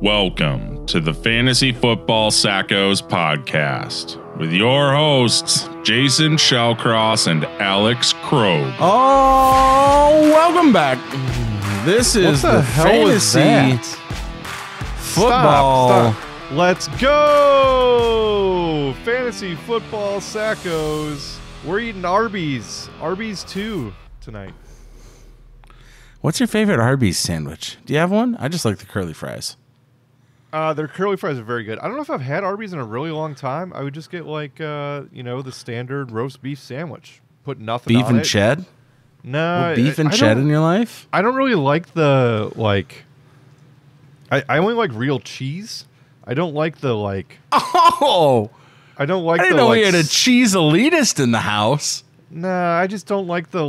Welcome to the Fantasy Football Sackos podcast with your hosts, Jason Shellcross and Alex Krogh. Oh, welcome back. This is the Fantasy Football. Stop. Let's go! Fantasy Football Sackos. We're eating Arby's. RB2s tonight. What's your favorite Arby's sandwich? Do you have one? I just like the curly fries. Their curly fries are very good. I don't know if I've had Arby's in a really long time. I would just get the standard roast beef sandwich. Put nothing on it. Beef and ched? No. Beef and ched in your life? I don't really like the, I only like real cheese. I don't like the, Oh! I don't like I didn't know we had a cheese elitist in the house. Nah, I just don't like the,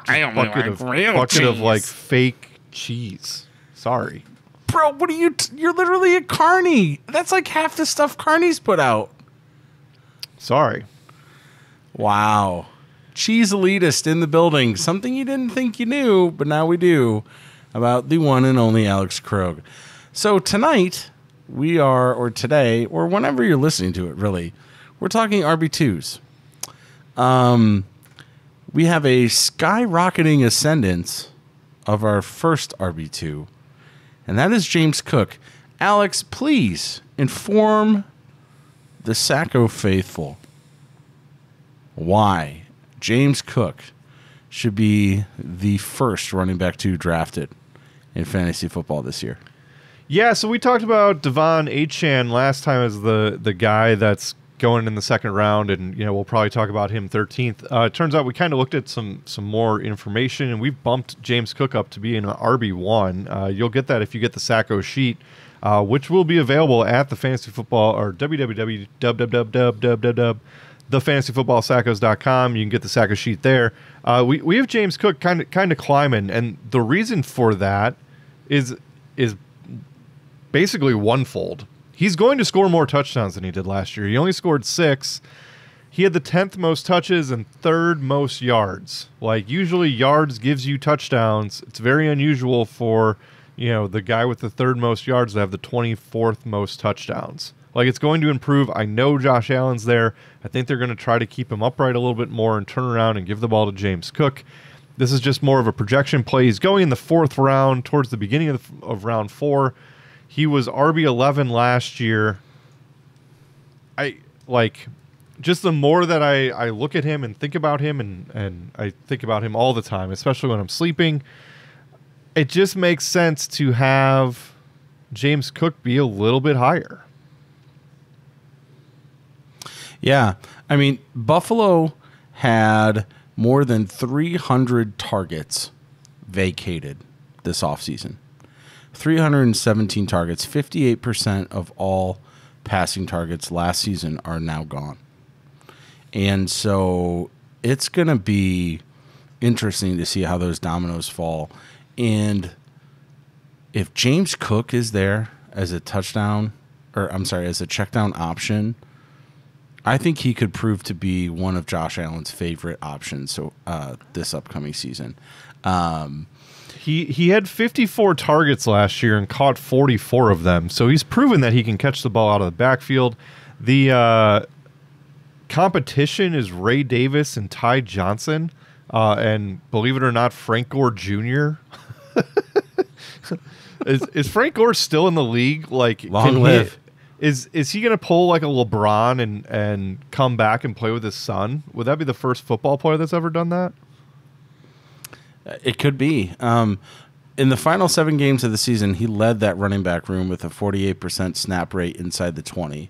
bucket of fake cheese. Sorry. Bro, what are you... You're literally a carny. That's like half the stuff carnies put out. Sorry. Wow. Cheese elitist in the building. Something you didn't think you knew, but now we do. About the one and only Alex Krogh. So tonight, or today, or whenever you're listening to it, really, we're talking RB2s. We have a skyrocketing ascendance of our first RB2, and that is James Cook. Alex, please inform the Sacco faithful why James Cook should be the first running back 2 drafted in fantasy football this year. Yeah, so we talked about De'Von Achane last time as the guy that's going in the second round, and we'll probably talk about him 13th. It turns out we kind of looked at some more information, and we've bumped James Cook up to be an RB1. You'll get that if you get the Sacco sheet, which will be available at the Fantasy Football or www.thefantasyfootballsackos.com. You can get the Sacco sheet there. We have James Cook kind of climbing, and the reason for that is basically onefold. He's going to score more touchdowns than he did last year. He only scored 6. He had the 10th most touches and 3rd most yards. Usually yards gives you touchdowns. It's very unusual for, the guy with the 3rd most yards to have the 24th most touchdowns. It's going to improve. I know Josh Allen's there. I think they're going to try to keep him upright a little bit more and turn around and give the ball to James Cook. This is just more of a projection play. He's going in the 4th round, towards the beginning of round 4. He was RB11 last year. Just the more that I look at him and think about him, and I think about him all the time, especially when I'm sleeping, it just makes sense to have James Cook be a little bit higher. Yeah. I mean, Buffalo had more than 300 targets vacated this offseason. 317 targets, 58% of all passing targets last season are now gone. And so it's going to be interesting to see how those dominoes fall. And if James Cook is there as a touchdown, as a check down option, I think he could prove to be one of Josh Allen's favorite options this upcoming season. He had 54 targets last year and caught 44 of them, so he's proven that he can catch the ball out of the backfield. The competition is Ray Davis and Ty Johnson, and believe it or not, Frank Gore Jr. Is Frank Gore still in the league? Long live. Is he going to pull like a LeBron and come back and play with his son? Would that be the first football player that's ever done that? It could be. In the final 7 games of the season, he led that running back room with a 48% snap rate inside the 20.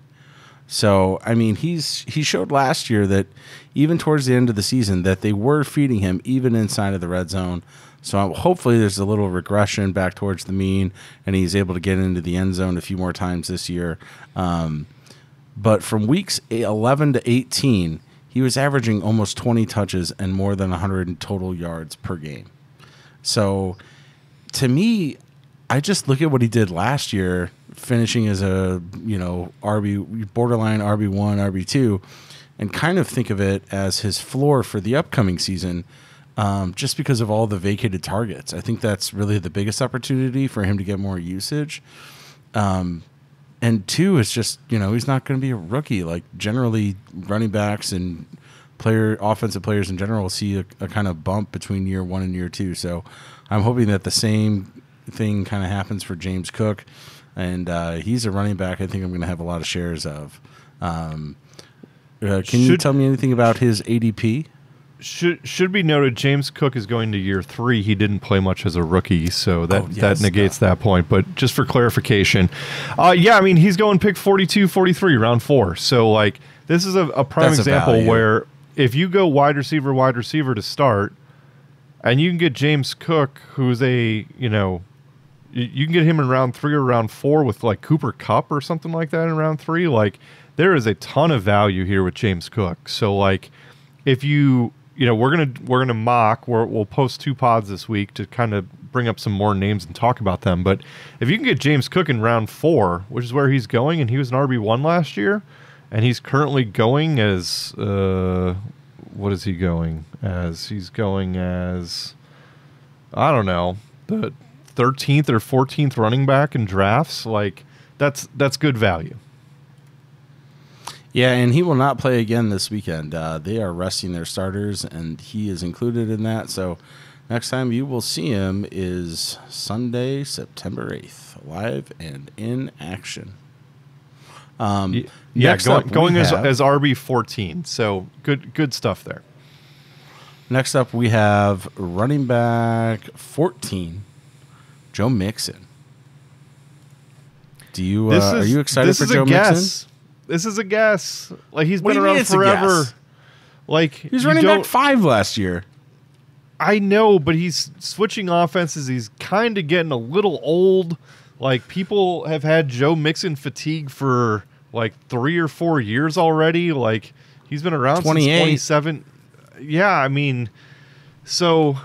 So, I mean, he showed last year that even towards the end of the season that they were feeding him even inside of the red zone. So hopefully there's a little regression back towards the mean, and he's able to get into the end zone a few more times this year. But from weeks 11 to 18, he was averaging almost 20 touches and more than 100 total yards per game. So to me, I just look at what he did last year, finishing as a borderline RB1, RB2, and kind of think of it as his floor for the upcoming season just because of all the vacated targets. I think that's really the biggest opportunity for him to get more usage. And two, it's just, he's not going to be a rookie. Like, generally, running backs and offensive players in general will see a kind of bump between year one and year two. So I'm hoping that the same thing kind of happens for James Cook. And he's a running back I think I'm going to have a lot of shares of. Can you tell me anything about his ADP? Should be noted, James Cook is going to year 3. He didn't play much as a rookie, so that negates that point. But just for clarification, he's going pick 42, 43, round 4. So, like, this is a prime example where if you go wide receiver to start, and you can get James Cook, who's you can get him in round 3 or round 4 with, like, Cooper Kupp or something like that in round 3. Like, there is a ton of value here with James Cook. So, like, if we're gonna mock. We'll post 2 pods this week to kind of bring up some more names and talk about them. But if you can get James Cook in round 4, which is where he's going, and he was an RB1 last year, and he's currently going as what is he going as? He's going as, I don't know, the 13th or 14th running back in drafts. Like, that's good value. Yeah, and he will not play again this weekend. They are resting their starters, and he is included in that. So next time you will see him is Sunday, September 8th, live and in action. Going as RB14. So good stuff there. Next up, we have running back 14, Joe Mixon. are you excited for Joe Mixon? This is a guess. Like, he's been around forever. Like, he's running back 5 last year. I know, but he's switching offenses. He's kind of getting a little old. Like, people have had Joe Mixon fatigue for like 3 or 4 years already. Like, he's been around since 27. Yeah, I mean, so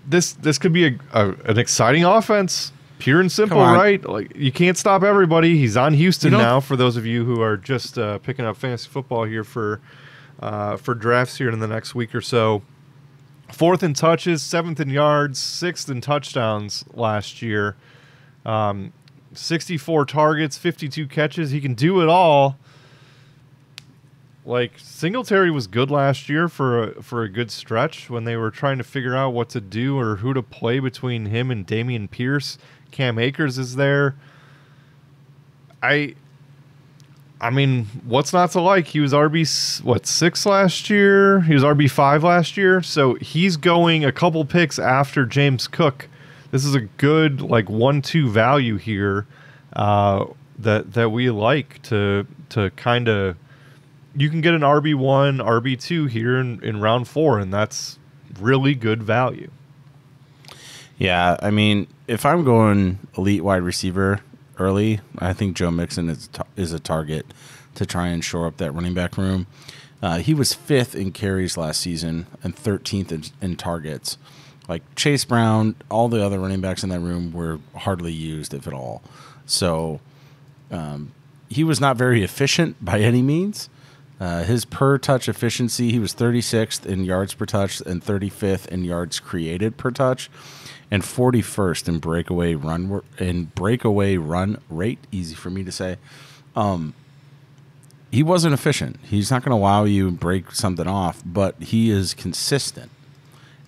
this could be an exciting offense. Pure and simple, right? Like, you can't stop everybody. He's on Houston now. For those of you who are just picking up fantasy football here for drafts here in the next week or so, 4th in touches, 7th in yards, 6th in touchdowns last year. 64 targets, 52 catches. He can do it all. Like, Singletary was good last year for a good stretch when they were trying to figure out what to do or who to play between him and Dameon Pierce. Cam Akers is there. I mean, what's not to like? He was RB6 last year. He was RB5 last year. So he's going a couple picks after James Cook. This is a good, like, 1-2 value here that we like to kind of. You can get an RB1, RB2 here in round 4, and that's really good value. Yeah, I mean, if I'm going elite wide receiver early, I think Joe Mixon is a target to try and shore up that running back room. He was 5th in carries last season and 13th in targets. Like, Chase Brown, all the other running backs in that room were hardly used, if at all. So he was not very efficient by any means. His per-touch efficiency, he was 36th in yards per touch and 35th in yards created per touch, and 41st in breakaway run rate. Easy for me to say. He wasn't efficient. He's not going to wow you and break something off, but he is consistent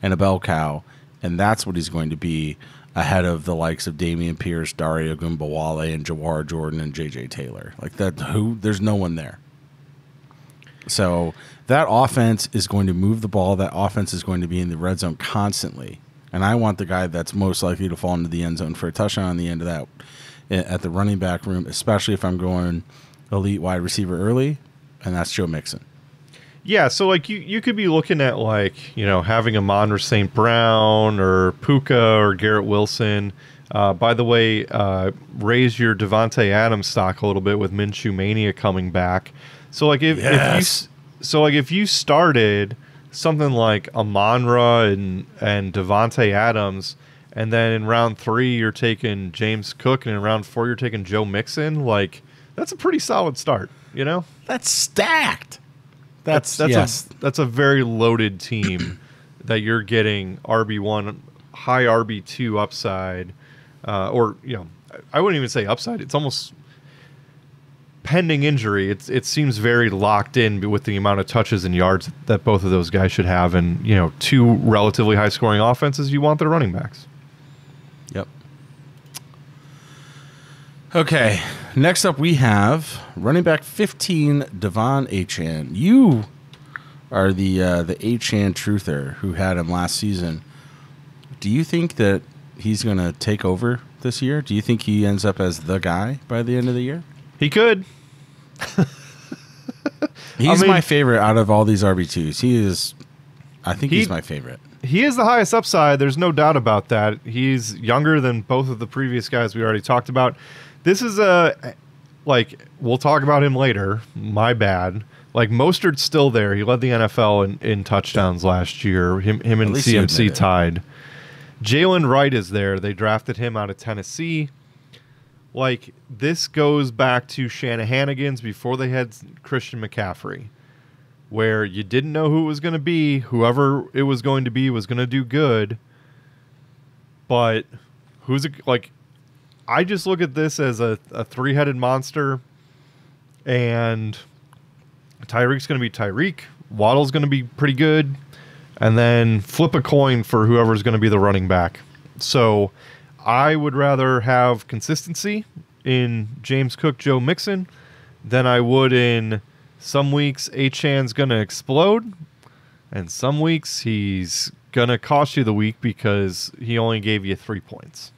and a bell cow, and that's what he's going to be ahead of the likes of Dameon Pierce, Dario Gumbawale, and Jawar Jordan and J.J. Taylor. Like that, there's no one there. So that offense is going to move the ball. That offense is going to be in the red zone constantly. And I want the guy that's most likely to fall into the end zone for a touchdown on the end of that at the running back room, especially if I'm going elite wide receiver early, and that's Joe Mixon. Yeah, so like you could be looking at having a Monra St. Brown or Puka or Garrett Wilson. By the way, raise your Devontae Adams stock a little bit with Minshew Mania coming back. So if you started something like Amon-Ra and Devontae Adams, and then in round 3 you're taking James Cook, and in round 4 you're taking Joe Mixon, like that's a pretty solid start, That's stacked. That's a very loaded team that you're getting RB1, high RB2 upside, or I wouldn't even say upside. It's almost pending injury. It seems very locked in with the amount of touches and yards that both of those guys should have, and two relatively high scoring offenses. You want their running backs. Yep. Okay. Next up, we have running back 15, De'Von Achane. You are the Achane truther who had him last season. Do you think that he's going to take over this year? Do you think he ends up as the guy by the end of the year? He could. He's my favorite out of all these RB2s. I think he's my favorite. He is the highest upside. There's no doubt about that. He's younger than both of the previous guys we already talked about. This is we'll talk about him later. My bad. Mostert's still there. He led the NFL in touchdowns last year. Him and CMC tied. Jalen Wright is there. They drafted him out of Tennessee. This goes back to Shanahanigans before they had Christian McCaffrey, where you didn't know who it was going to be. Whoever it was going to be was going to do good. But I just look at this as a three-headed monster, and Tyreek's going to be Tyreek. Waddle's going to be pretty good, and then flip a coin for whoever's going to be the running back. So I would rather have consistency in James Cook, Joe Mixon, than I would in some weeks Achane's going to explode, and some weeks he's going to cost you the week because he only gave you 3 points.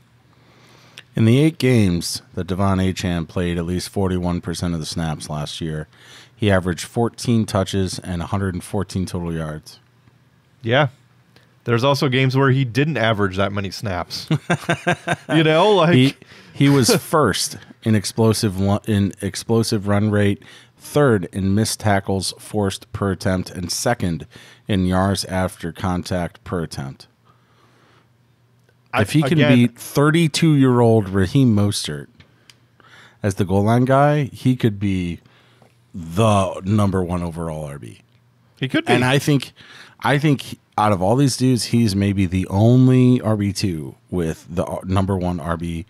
In the 8 games that De'Von Achane played at least 41% of the snaps last year, he averaged 14 touches and 114 total yards. Yeah. There's also games where he didn't average that many snaps. He was first in explosive run rate, third in missed tackles forced per attempt, and second in yards after contact per attempt. If he can beat 32-year-old Raheem Mostert as the goal line guy, he could be the number 1 overall RB. He could be. And I think out of all these dudes, he's maybe the only RB2 with the number 1 RB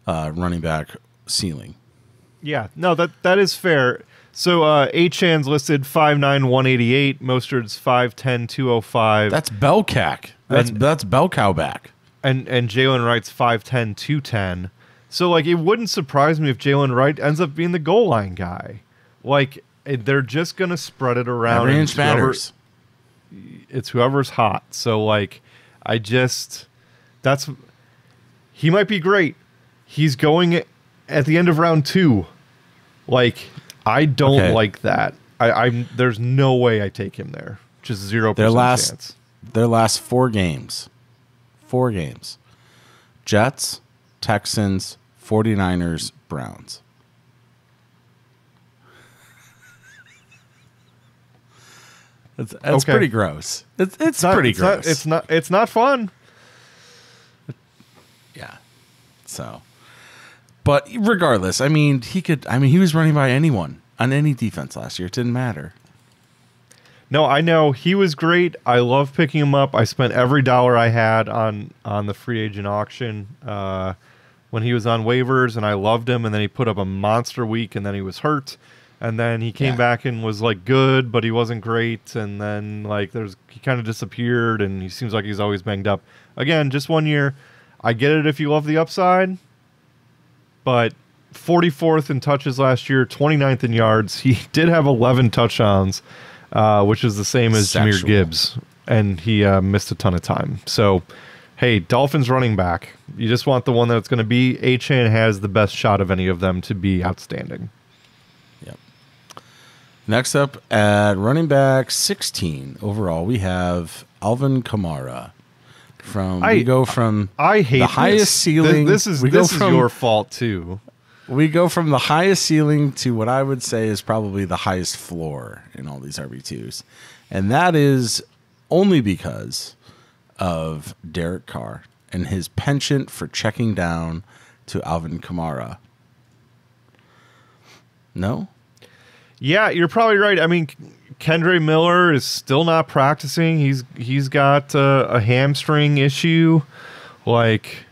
running back ceiling. Yeah, no, that is fair. So Achane's listed 5'9", 188. Mostert's 5'10", 205. That's bell cack. That's bell cow back. And Jalen Wright's 5'10", 210. So it wouldn't surprise me if Jalen Wright ends up being the goal line guy. They're just gonna spread it around. Every inch matters. It's whoever's hot. So he might be great. He's going at the end of round 2. I don't like that. There's no way I take him there. Just 0% chance. Their last 4 games. 4 games. Jets, Texans, 49ers, Browns. It's pretty gross. It's pretty gross. It's not fun. Yeah. So, but regardless, he was running by anyone on any defense last year. It didn't matter. No, I know he was great. I love picking him up. I spent every dollar I had on the free agent auction when he was on waivers, and I loved him. And then he put up a monster week, and then he was hurt. And then he came back and was good, but he wasn't great. And then he kind of disappeared, and he seems like he's always banged up. Again, just 1 year. I get it if you love the upside, but 44th in touches last year, 29th in yards. He did have 11 touchdowns, which is the same as Jahmyr Gibbs, and he missed a ton of time. So, hey, Dolphins running back. You just want the one that's going to be. Achane has the best shot of any of them to be outstanding. Next up at running back 16 overall, we have Alvin Kamara. We go from I hate the highest ceiling. This is your fault too. We go from the highest ceiling to what I would say is probably the highest floor in all these RB2s, and that is only because of Derek Carr and his penchant for checking down to Alvin Kamara. No. Yeah, you're probably right. I mean, Kendre Miller is still not practicing. He's got a hamstring issue. Like,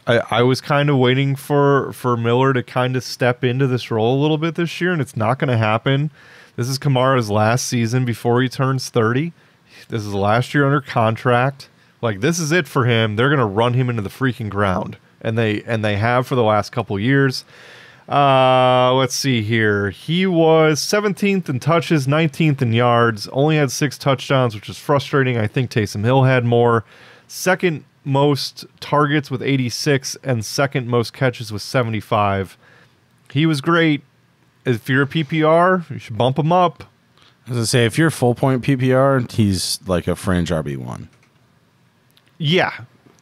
I was kind of waiting for Miller to kind of step into this role a little bit this year, and it's not going to happen. This is Kamara's last season before he turns 30. This is the last year under contract. Like, this is it for him. They're going to run him into the freaking ground, and they have for the last couple years. Let's see here. He was 17th in touches, 19th in yards, only had 6 touchdowns, which is frustrating. I think Taysom Hill had more. Second most targets with 86 and second most catches with 75. He was great. If you're a PPR, you should bump him up. I was going to say, if you're full point PPR, he's like a fringe RB1. Yeah,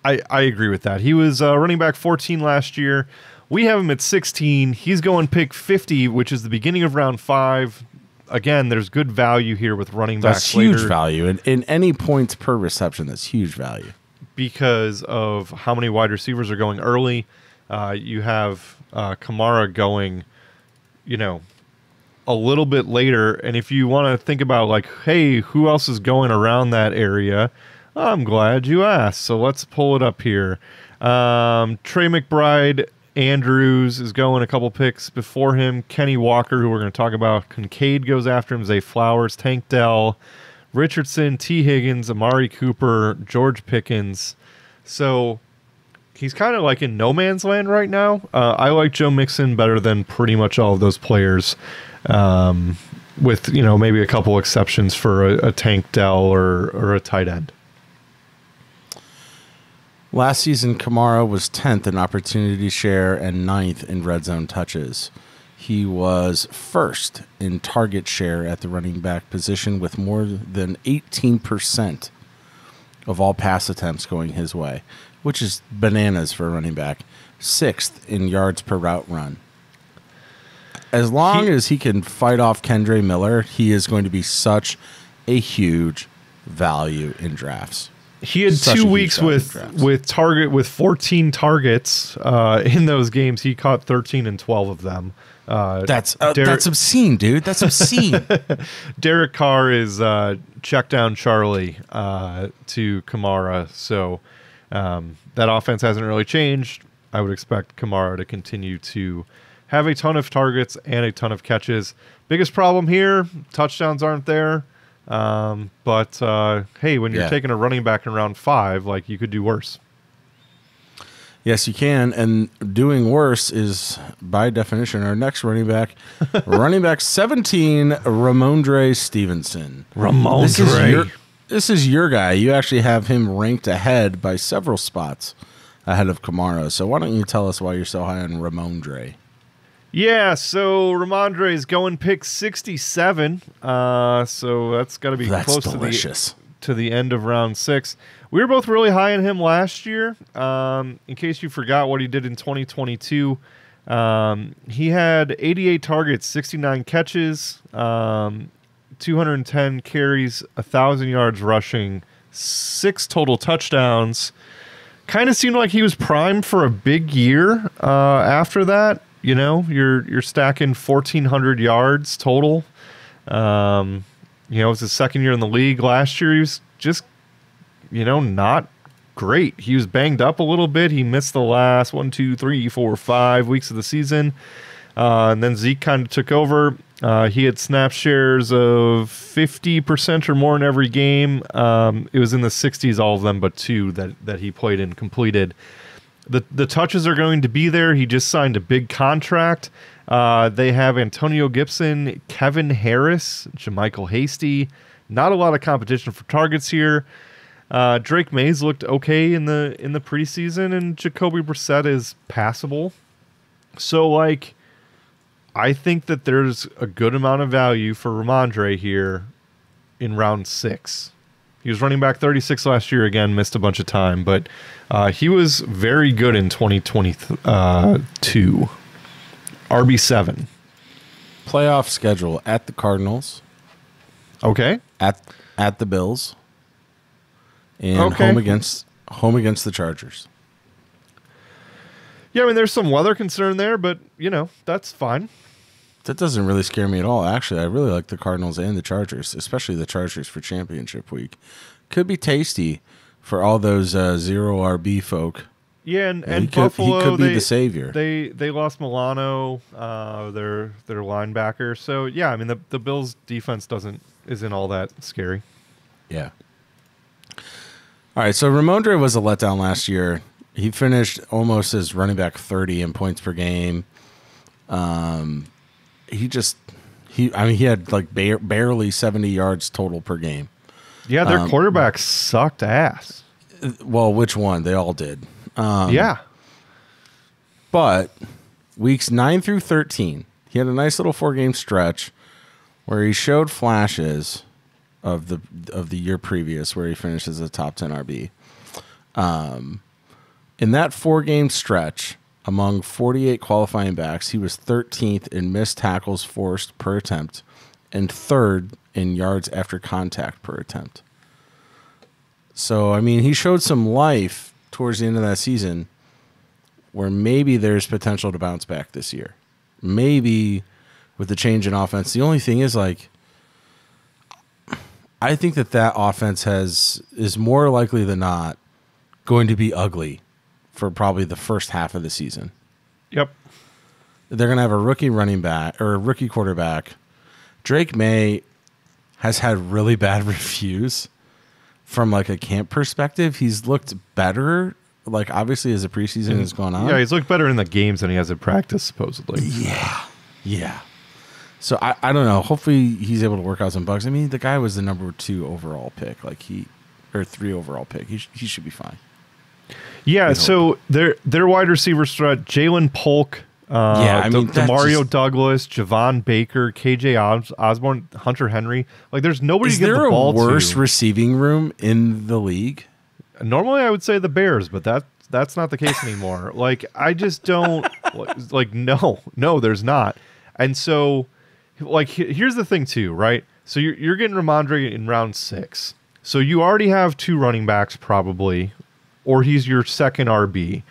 I agree with that. He was running back 14 last year. We have him at 16. He's going pick 50, which is the beginning of round 5. Again, there's good value here with running backs. That's huge value. In any points per reception, that's huge value. Because of how many wide receivers are going early. You have Kamara going, a little bit later. And if you want to think about, like, hey, who else is going around that area? I'm glad you asked. So let's pull it up here. Trey McBride Andrews is going a couple picks before him. Kenny Walker, who we're going to talk about. Kincaid goes after him. Zay Flowers, Tank Dell, Richardson, T. Higgins, Amari Cooper, George Pickens. So he's kind of like in no man's land right now. I like Joe Mixon better than pretty much all of those players, with maybe a couple exceptions for a Tank Dell or a tight end. Last season, Kamara was 10th in opportunity share and 9th in red zone touches. He was first in target share at the running back position with more than 18% of all pass attempts going his way, which is bananas for a running back. 6th in yards per route run. As long as he can fight off Kendre Miller, he is going to be such a huge value in drafts. He had 2 weeks with 14 targets in those games. He caught 13 and 12 of them. That's obscene, dude. That's obscene. Derek Carr is check down Charlie to Kamara. So that offense hasn't really changed. I would expect Kamara to continue to have a ton of targets and a ton of catches. Biggest problem here, touchdowns aren't there. But hey, when you're taking a running back in round 5, like, you could do worse. Yes, you can. And doing worse is, by definition, our next running back. Running back 17, Ramondre Stevenson. This is your guy. You actually have him ranked ahead by several spots ahead of Kamara. So why don't you tell us why you're so high on Ramondre? Yeah, so Ramondre is going pick 67. So that's got to be close to the end of round 6. We were both really high on him last year. In case you forgot what he did in 2022, he had 88 targets, 69 catches, 210 carries, 1,000 yards rushing, 6 total touchdowns. Kind of seemed like he was primed for a big year after that. You're stacking 1,400 yards total. It's his second year in the league. Last year he was just, not great. He was banged up a little bit. He missed the last 1, 2, 3, 4, 5 weeks of the season. And then Zeke kind of took over. He had snap shares of 50% or more in every game. It was in the 60s, all of them but 2 that he played and completed. The touches are going to be there. He just signed a big contract. They have Antonio Gibson, Kevin Harris, Jermichael Hasty. Not a lot of competition for targets here. Drake Mays looked okay in the preseason, and Jacoby Brissett is passable. So, I think that there's a good amount of value for Ramondre here in round 6. He was running back 36 last year. Again, missed a bunch of time, but he was very good in 2022. RB7. Playoff schedule at the Cardinals. Okay. At the Bills. And home against the Chargers. Yeah, I mean, there's some weather concern there, but, that's fine. That doesn't really scare me at all. Actually, I really like the Cardinals and the Chargers, especially the Chargers for championship week. Could be tasty for all those zero RB folk. Yeah, and Buffalo, he could be the savior. They lost Milano, their linebacker. So yeah, I mean the Bills' defense isn't all that scary. Yeah. All right, so Ramondre was a letdown last year. He finished almost as running back 30 in points per game. He had like barely 70 yards total per game. Yeah, their quarterback sucked ass. Well, which one? They all did. Yeah. But weeks 9 through 13, he had a nice little 4-game stretch where he showed flashes of the year previous, where he finished as a top 10 RB. In that 4-game stretch, among 48 qualifying backs, he was 13th in missed tackles forced per attempt and 3rd in yards after contact per attempt. So, I mean, he showed some life towards the end of that season where maybe there's potential to bounce back this year. Maybe with the change in offense. The only thing is, like, I think that offense is more likely than not going to be ugly for probably the first half of the season. Yep. They're going to have a rookie running back or a rookie quarterback. Drake May has had really bad reviews from like a camp perspective. He's looked better, like obviously as the preseason has gone on. Yeah, he's looked better in the games than he has in practice, supposedly. Yeah. So I don't know. Hopefully he's able to work out some bugs. I mean, the guy was the number 2 overall pick, or 3 overall pick. He should be fine. Yeah, so their wide receiver threat, Jalen Polk, Demario Douglas, Javon Baker, KJ Osborne, Hunter Henry. Like, there's nobody to get the ball to. Is there a worse receiving room in the league? Normally, I would say the Bears, but that's not the case anymore. Like, I just don't like. No, there's not. And so, like, here's the thing too, right? So you're getting Ramondre in round 6. So you already have 2 running backs probably, or he's your second RB.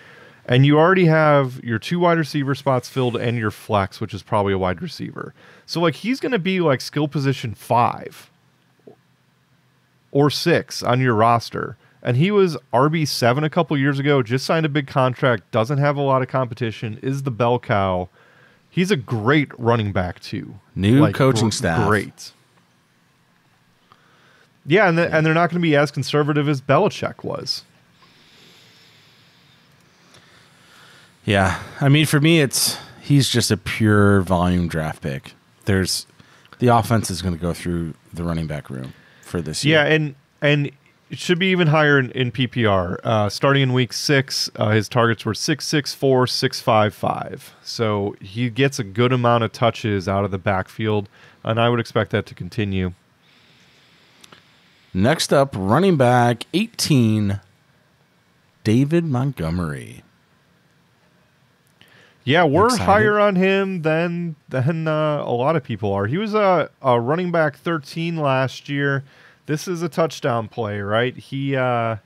And you already have your 2 wide receiver spots filled and your flex, which is probably a wide receiver. So, like, he's going to be, like, skill position 5 or 6 on your roster. And he was RB7 a couple years ago, just signed a big contract, doesn't have a lot of competition, is the bell cow. He's a great running back, too. New coaching staff. Great. Yeah, and they're not going to be as conservative as Belichick was. Yeah, I mean, for me, he's just a pure volume draft pick. The offense is going to go through the running back room for this year. Yeah, and it should be even higher in PPR. Starting in week 6, his targets were 664, 655. So he gets a good amount of touches out of the backfield, and I would expect that to continue. Next up, running back 18, David Montgomery. Yeah, we're higher on him than a lot of people are. He was a running back 13 last year. This is a touchdown play, right? He 23rd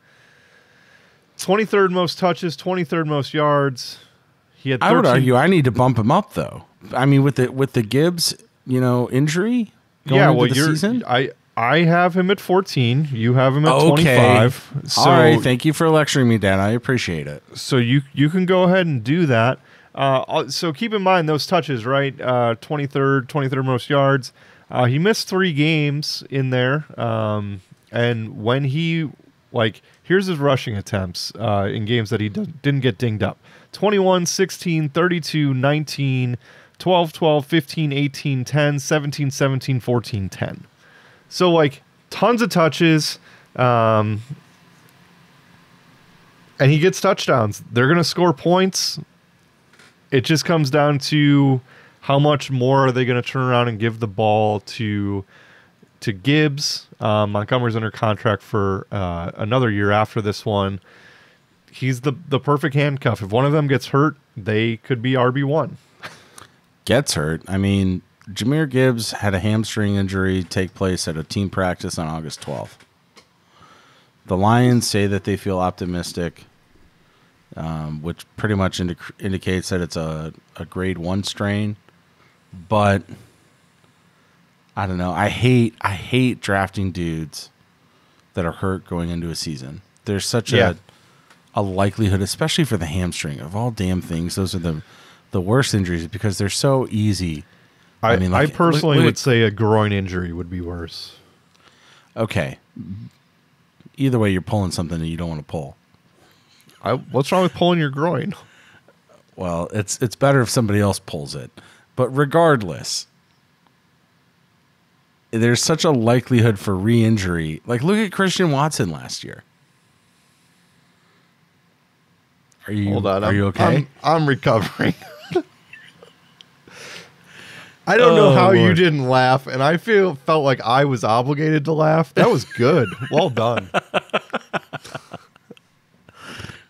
most touches, 23rd most yards. He had 13. I would argue I need to bump him up though. I mean, with the Gibbs, injury going into the season. I have him at 14. You have him at 25. So, all right, thank you for lecturing me, Dan. I appreciate it. So you can go ahead and do that. So keep in mind those touches, right? 23rd most yards. He missed 3 games in there. And when he, here's his rushing attempts in games that he didn't get dinged up. 21, 16, 32, 19, 12, 12, 15, 18, 10, 17, 17, 14, 10. So, tons of touches. And he gets touchdowns. They're going to score points. It just comes down to how much more are they going to turn around and give the ball to Gibbs. Montgomery's under contract for another year after this one. He's the perfect handcuff. If one of them gets hurt, they could be RB1. Gets hurt. I mean, Jahmyr Gibbs had a hamstring injury take place at a team practice on August 12th. The Lions say that they feel optimistic, which pretty much indicates that it's a grade 1 strain, But I don't know. I hate drafting dudes that are hurt going into a season. There's such a likelihood, especially for the hamstring, of all damn things. Those are the worst injuries because they're so easy. I personally would say a groin injury would be worse. Okay. Either way, you're pulling something that you don't want to pull. What's wrong with pulling your groin? Well, it's better if somebody else pulls it. But regardless, there's such a likelihood for re-injury. Like, look at Christian Watson last year. Hold on. Are you okay? I'm recovering. I don't know how you didn't laugh, and I felt like I was obligated to laugh. That was good. Well done.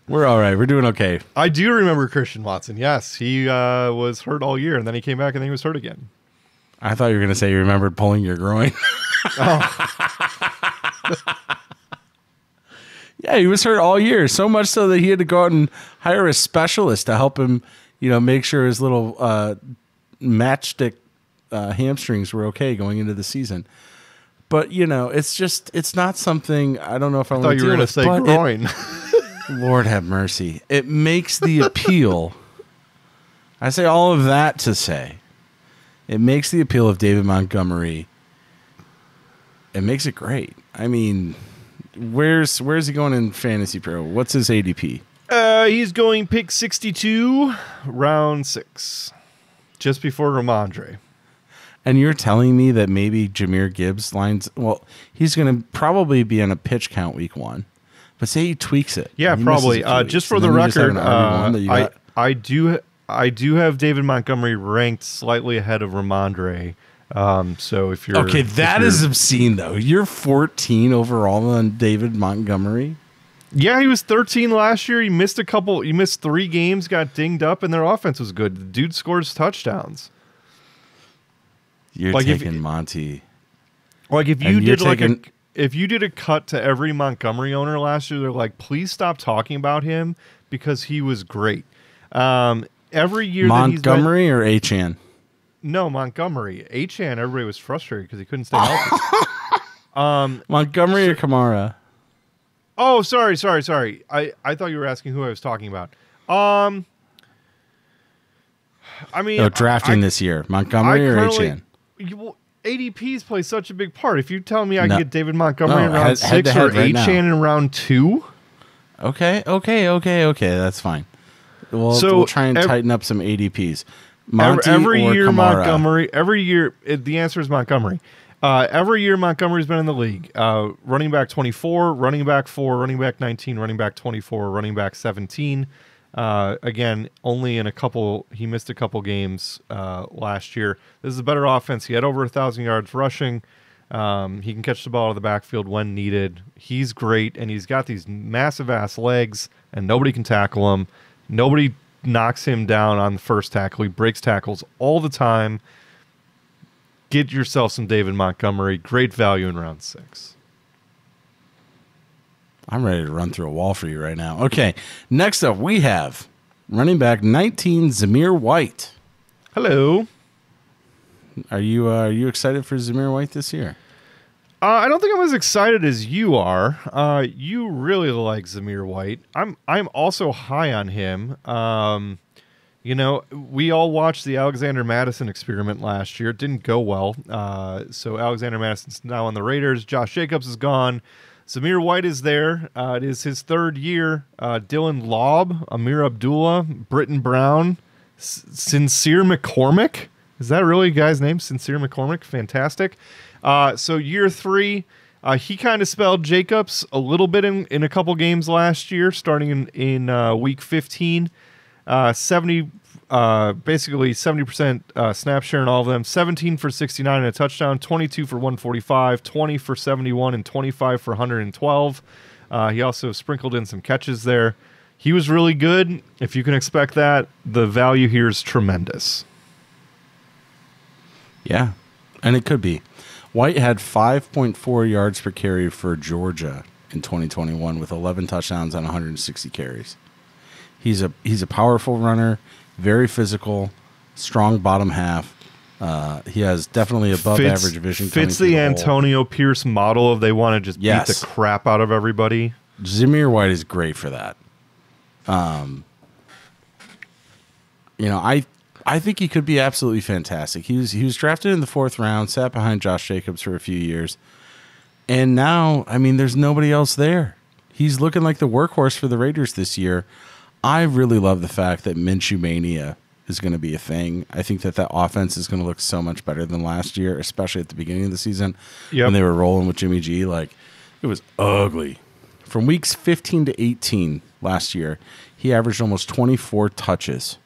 We're all right. We're doing okay. I do remember Christian Watson. Yes, he was hurt all year, and then he came back, and then he was hurt again. I thought you were going to say you remembered pulling your groin. Yeah, he was hurt all year, so much so that he had to go out and hire a specialist to help him, make sure his little matchstick hamstrings were okay going into the season. But, it's not something, I don't know if I want to deal with. I thought you were going to say groin. Lord have mercy. It makes the appeal. I say all of that to say, it makes the appeal of David Montgomery. It makes it great. I mean, where's he going in Fantasy Pro? What's his ADP? He's going pick 62, round 6, just before Ramondre. And you're telling me that maybe Jahmyr Gibbs lines... Well, he's going to probably be on a pitch count week 1. But say he tweaks it. Yeah, probably. Just for the record, I do have David Montgomery ranked slightly ahead of Ramondre. So if you're... Okay, that is obscene, though. You're 14 overall on David Montgomery? Yeah, he was 13 last year. He missed 3 games, got dinged up, and their offense was good. The dude scores touchdowns. You're taking Monty. Like if you did a cut to every Montgomery owner last year, they're like, please stop talking about him because he was great. Every year Montgomery or Achane? No, Montgomery. Achane, everybody was frustrated because he couldn't stay healthy. Montgomery or Kamara? Oh, sorry. I thought you were asking who I was talking about. Drafting this year. Montgomery or Achane? ADPs play such a big part. If you tell me I can get David Montgomery in round 6 or Achane in round 2. Okay. That's fine. We'll try and tighten up some ADPs. Monty every or year, Kamara? Montgomery. Every year, the answer is Montgomery. Every year, Montgomery's been in the league. Running back 24, running back 4, running back 19, running back 24, running back 17. Again, only in he missed a couple games last year. This is a better offense. He had over 1,000 yards rushing. He can catch the ball out of the backfield when needed. He's great, and he's got these massive-ass legs, and nobody can tackle him. Nobody knocks him down on the first tackle. He breaks tackles all the time. Get yourself some David Montgomery. Great value in round 6. I'm ready to run through a wall for you right now. Okay, next up we have running back 19, Zamir White. Hello. Are you excited for Zamir White this year? I don't think I'm as excited as you are. You really like Zamir White. I'm also high on him. We all watched the Alexander Madison experiment last year. It didn't go well. So Alexander Madison's now on the Raiders. Josh Jacobs is gone. Zamir White is there. It is his 3rd year. Dylan Laub, Amir Abdullah, Britton Brown, Sincere McCormick. Is that really a guy's name? Sincere McCormick? Fantastic. So year 3, he kind of spelled Jacobs a little bit in a couple games last year, starting in week 15. 70% snap share in all of them. 17 for 69 and a touchdown, 22 for 145, 20 for 71, and 25 for 112. He also sprinkled in some catches there. He was really good. If you can expect that, the value here is tremendous. Yeah, and it could be. White had 5.4 yards per carry for Georgia in 2021 with 11 touchdowns on 160 carries. He's a powerful runner, very physical, strong bottom half. He has definitely above average vision. Fits the Antonio Pierce model of they want to just beat the crap out of everybody. Zamir White is great for that. I think he could be absolutely fantastic. He was drafted in the 4th round, sat behind Josh Jacobs for a few years, and now, there's nobody else there. He's looking like the workhorse for the Raiders this year. I really love the fact that Minshew Mania is going to be a thing. I think that offense is going to look so much better than last year, especially at the beginning of the season when they were rolling with Jimmy G. Like, it was ugly. From weeks 15 to 18 last year, he averaged almost 24 touches,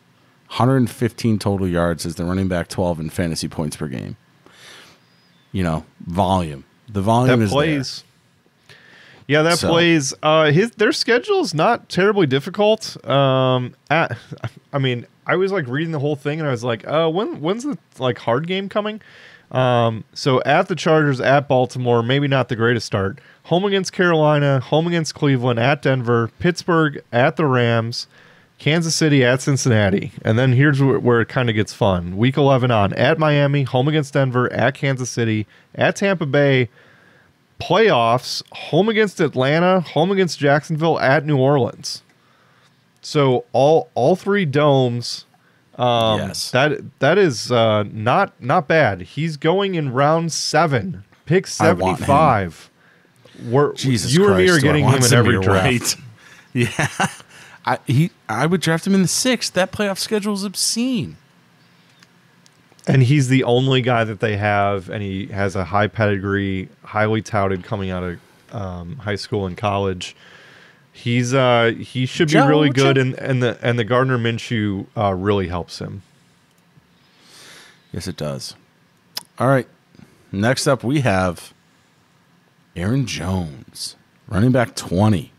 115 total yards as the running back, 12 in fantasy points per game. Volume. The volume is plays. There. Yeah, that plays. Their schedule is not terribly difficult. I was like reading the whole thing and I was like, when's the hard game coming? So at the Chargers, at Baltimore, maybe not the greatest start. Home against Carolina, home against Cleveland, at Denver, Pittsburgh, at the Rams, Kansas City, at Cincinnati. And then here's where it kind of gets fun. Week 11 on, at Miami, home against Denver, at Kansas City, at Tampa Bay, playoffs, home against Atlanta, home against Jacksonville, at New Orleans. So all 3 domes. Yes. That is not bad. He's going in round 7, pick 75. Jesus you Christ, and me are getting him in every draft. Yeah. I would draft him in the 6th. That playoff schedule is obscene. And he's the only guy that they have, and he has a high pedigree, highly touted coming out of high school and college. He should be really good, and the Gardner Minshew really helps him. Yes, it does. All right. Next up, we have Aaron Jones, running back 20.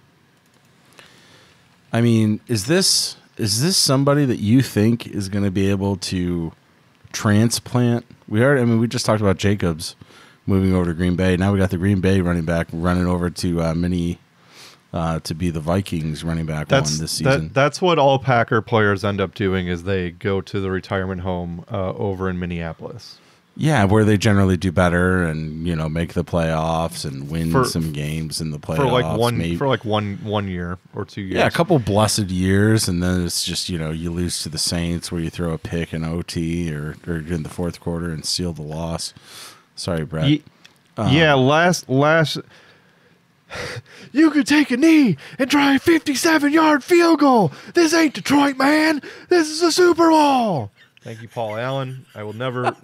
Is this somebody that you think is going to be able to transplant? We just talked about Jacobs moving over to Green Bay. Now we got the Green Bay running back running over to to be the Vikings running back this season. That's what all Packer players end up doing is they go to the retirement home over in Minneapolis. Yeah, where they generally do better and make the playoffs and win some games in the playoffs for one year or 2 years. Yeah, a couple blessed years, and then it's just you lose to the Saints where you throw a pick in OT or in the 4th quarter and seal the loss. Sorry, Brett. Last. You could take a knee and try a 57-yard field goal. This ain't Detroit, man. This is a Super Bowl. Thank you, Paul Allen. I will never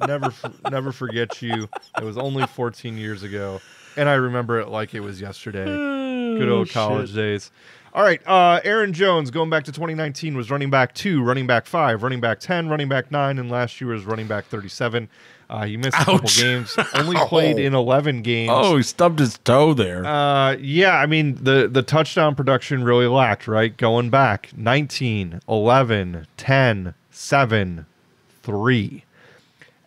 forget you. It was only 14 years ago, and I remember it like it was yesterday. Good old college days. All right, Aaron Jones, going back to 2019, was running back 2, running back 5, running back 10, running back 9, and last year was running back 37. He missed a couple games, only played in 11 games. Oh, he stubbed his toe there. The touchdown production really lacked, right? Going back, 19, 11, 10, 7, 3.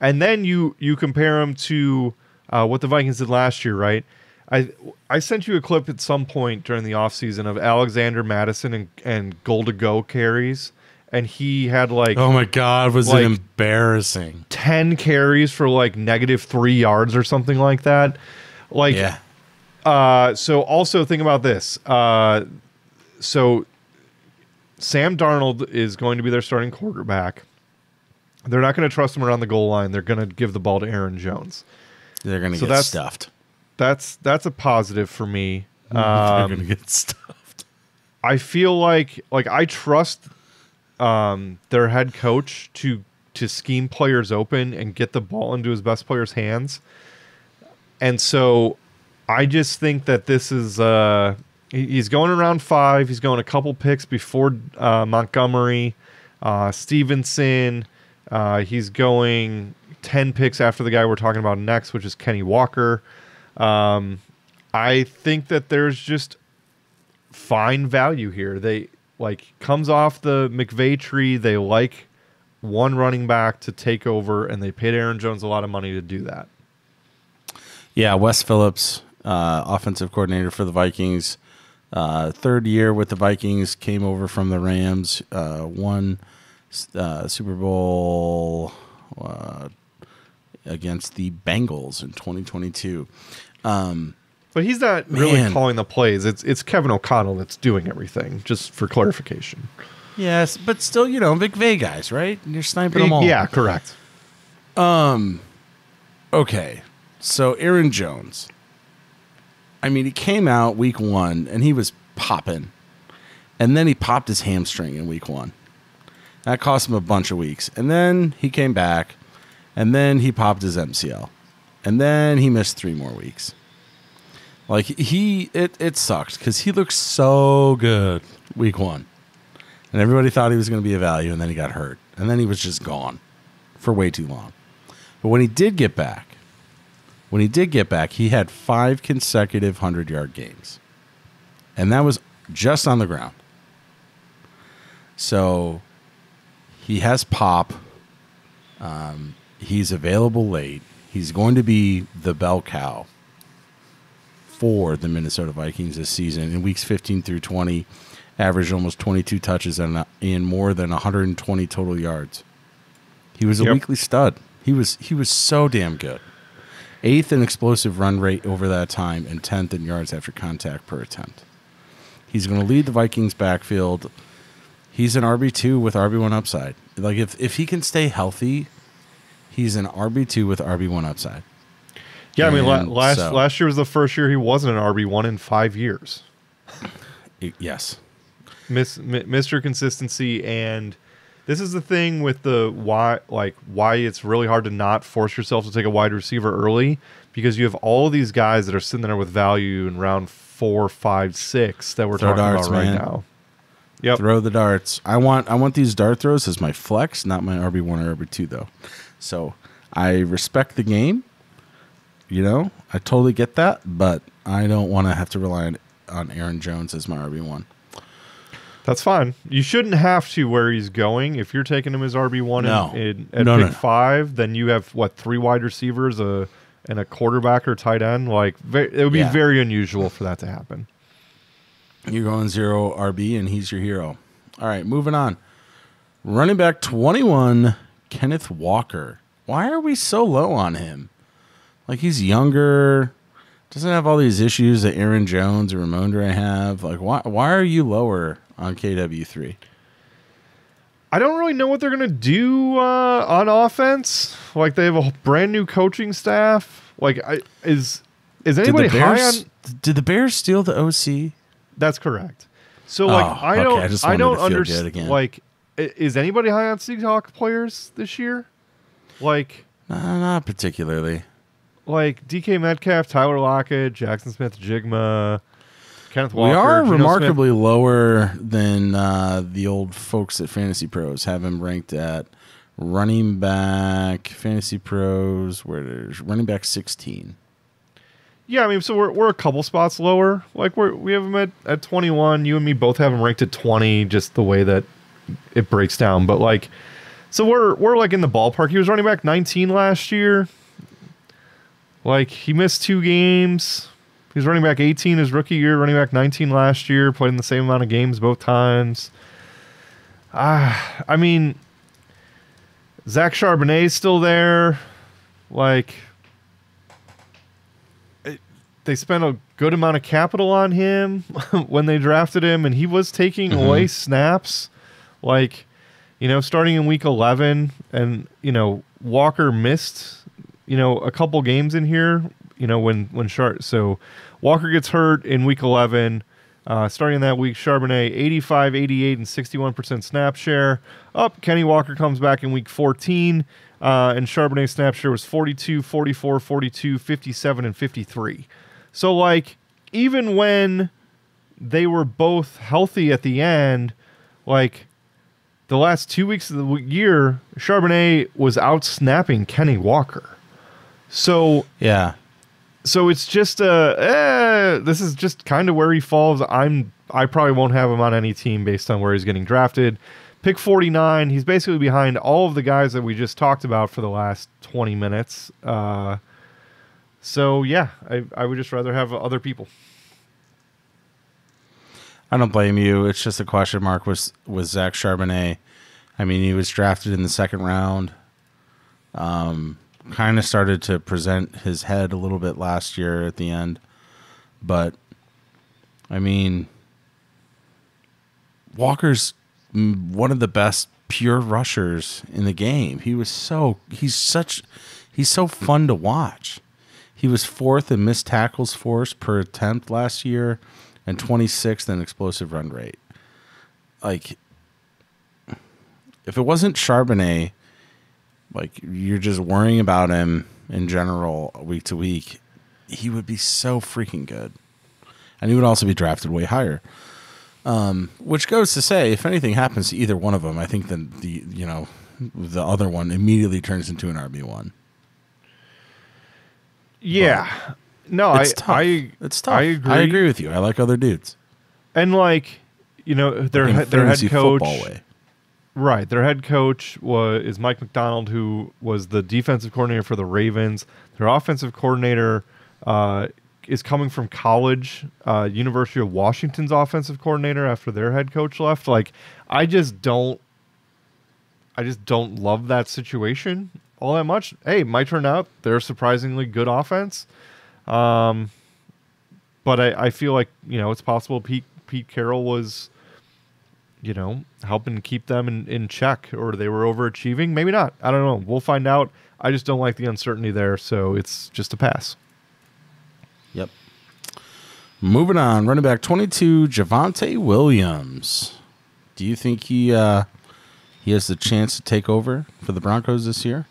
And then you compare him to what the Vikings did last year, right? I sent you a clip at some point during the offseason of Alexander Madison and goal-to-go carries, and he had oh my God, was it embarrassing? 10 carries for -3 yards or something like that. So also think about this. So Sam Darnold is going to be their starting quarterback. They're not going to trust him around the goal line. They're going to give the ball to Aaron Jones. They're going to get stuffed. That's a positive for me. They're going to get stuffed. I feel like I trust their head coach to scheme players open and get the ball into his best players' hands. And so I just think that this is he's going around 5. He's going a couple picks before Montgomery, Stevenson. He's going 10 picks after the guy we're talking about next, which is Kenny Walker. I think that there's just fine value here. They comes off the McVay tree. They like one running back to take over, and they paid Aaron Jones a lot of money to do that. Yeah, Wes Phillips, offensive coordinator for the Vikings, 3rd year with the Vikings, came over from the Rams, won Super Bowl against the Bengals in 2022. But he's not really calling the plays. It's Kevin O'Connell that's doing everything, just for clarification. Yes, but still, McVay guys, right? You're sniping them all. Yeah, correct. Okay, so Aaron Jones. I mean, he came out week 1, and he was popping. And then he popped his hamstring in week 1. That cost him a bunch of weeks. And then he came back, and then he popped his MCL. And then he missed 3 more weeks. Like, it sucked because he looked so good week 1. And everybody thought he was going to be a value, and then he got hurt. And then he was just gone for way too long. But when he did get back, he had 5 consecutive 100-yard games. And that was just on the ground. So he has pop. He's available late. He's going to be the bell cow for the Minnesota Vikings this season. In weeks 15 through 20, averaged almost 22 touches and more than 120 total yards. He was a weekly stud. He was so damn good. 8th in explosive run rate over that time and 10th in yards after contact per attempt. He's going to lead the Vikings backfield. He's an RB2 with RB1 upside. Like if he can stay healthy, he's an RB2 with RB1 upside. Yeah, I mean last year was the first year he wasn't an RB1 in 5 years. Yes. Mr. Consistency, and this is the thing with the why it's really hard to not force yourself to take a wide receiver early, because you have all these guys that are sitting there with value in round 4, 5, 6 that we're talking about right now. Yep. Throw the darts. I want these dart throws as my flex, not my RB1 or RB2 though. So I respect the game. I totally get that, but I don't want to have to rely on Aaron Jones as my RB1. That's fine. You shouldn't have to where he's going. If you're taking him as RB1 at pick 5, then you have, 3 wide receivers and a quarterback or tight end? It would be very unusual for that to happen. You're going 0 RB, and he's your hero. All right, moving on. Running back 21, Kenneth Walker. Why are we so low on him? He's younger, doesn't have all these issues that Aaron Jones or Ramondre have. Why are you lower on KW3? I don't really know what they're going to do on offense. They have a brand new coaching staff. Is anybody high on... Did the Bears steal the OC? That's correct. So, I don't understand. Is anybody high on Seahawks players this year? Not particularly. DK Metcalf, Tyler Lockett, Jackson Smith-Jigma, Kenneth Walker. We are remarkably lower than the old folks at Fantasy Pros. Have him ranked at running back, Fantasy Pros, where there's running back 16. Yeah, I mean, so we're a couple spots lower. We have him at 21. You and me both have him ranked at 20, just the way that it breaks down. But so we're in the ballpark. He was running back 19 last year. He missed 2 games. He was running back 18 his rookie year, running back 19 last year, played in the same amount of games both times. I mean, Zach Charbonnet's still there. They spent a good amount of capital on him when they drafted him, and he was taking away snaps. Starting in week 11, and, Walker missed... a couple games in here, so Walker gets hurt in week 11. Starting in that week, Charbonnet, 85, 88, and 61% snap share. Kenny Walker comes back in week 14, and Charbonnet's snap share was 42, 44, 42, 57, and 53. So, even when they were both healthy at the end, the last 2 weeks of the year, Charbonnet was out-snapping Kenny Walker. So yeah, so it's just this is just kind of where he falls. I probably won't have him on any team based on where he's getting drafted. Pick 49. He's basically behind all of the guys that we just talked about for the last 20 minutes. So yeah, I would just rather have other people. I don't blame you. It's just a question mark with Zach Charbonnet. I mean, he was drafted in the 2nd round. kind of started to present his head a little bit last year at the end. But, I mean, Walker's one of the best pure rushers in the game. He's so fun to watch. He was 4th in missed tackles forced per attempt last year and 26th in explosive run rate. Like, if it wasn't Charbonnet, like, you're just worrying about him in general week to week, he would be so freaking good. And he would also be drafted way higher. Which goes to say, if anything happens to either one of them, I think then the other one immediately turns into an RB1. Yeah. But no, it's tough. It's tough. I agree. I agree with you. I like other dudes. And like, their head coach, way. Right, their head coach is Mike McDonald, who was the defensive coordinator for the Ravens. Their offensive coordinator is coming from college, University of Washington's offensive coordinator after their head coach left. Like, I just don't love that situation all that much. Hey, might turn out they're a surprisingly good offense. But I feel like, it's possible Pete Carroll was, helping keep them in check, or they were overachieving. Maybe not. I don't know. We'll find out. I just don't like the uncertainty there, so it's just a pass. Yep. Moving on, running back 22, Javonte Williams. Do you think he has the chance to take over for the Broncos this year?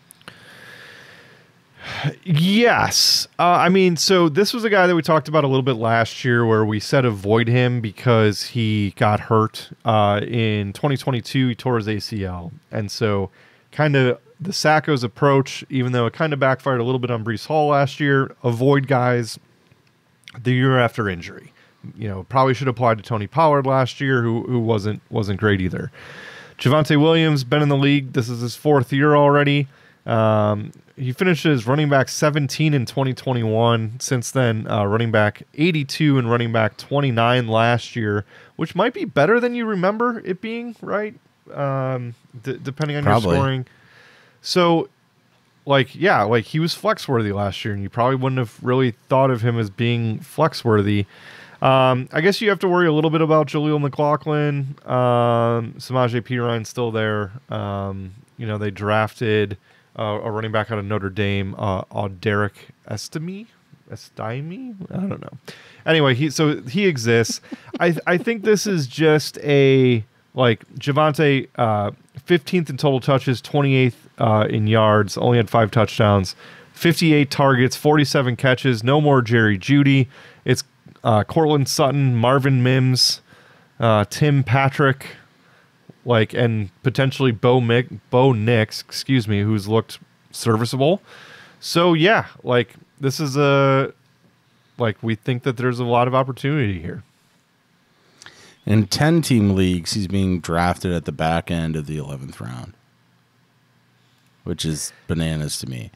Yes. So this was a guy that we talked about a little bit last year where we said avoid him because he got hurt in 2022. He tore his ACL. And so kind of the Sackos approach, even though it kind of backfired a little bit on Breece Hall last year, avoid guys the year after injury. Probably should apply to Tony Pollard last year, who wasn't great either. Javonte Williams, been in the league. This is his 4th year already. He finished as running back 17 in 2021. Since then, running back 82 and running back 29 last year, which might be better than you remember it being, right? Depending on your scoring. So, he was flex-worthy last year, and you probably wouldn't have really thought of him as being flex-worthy. I guess you have to worry a little bit about Jaleel McLaughlin. Samaje Perine's still there. They drafted a running back out of Notre Dame, Derek Estime? I don't know. Anyway, he exists. I think this is just a Javonte, 15th in total touches, 28th in yards, only had 5 touchdowns, 58 targets, 47 catches. No more Jerry Jeudy. It's Cortland Sutton, Marvin Mims, Tim Patrick, and potentially Bo Nix, who's looked serviceable. So yeah, this is we think that there's a lot of opportunity here. In 10-team leagues, he's being drafted at the back end of the 11th round, which is bananas to me.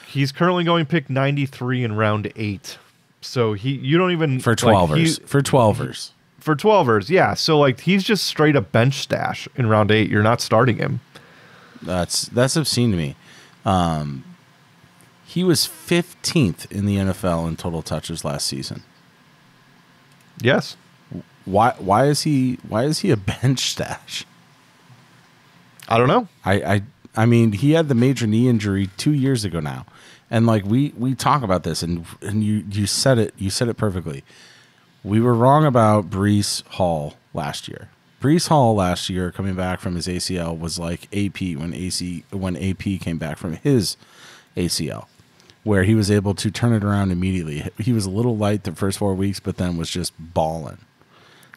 He's currently going pick 93 in round 8. So you don't even for 12ers. For 12ers, yeah. So he's just straight up bench stash in round 8. You're not starting him. That's obscene to me. He was 15th in the NFL in total touches last season. Yes. Why is he a bench stash? I don't know. I mean, he had the major knee injury 2 years ago now. And we talk about this, and you said it perfectly. We were wrong about Breece Hall last year. Breece Hall last year, coming back from his ACL, was like AP when AP came back from his ACL, where he was able to turn it around immediately. He was a little light the first 4 weeks, but then was just balling.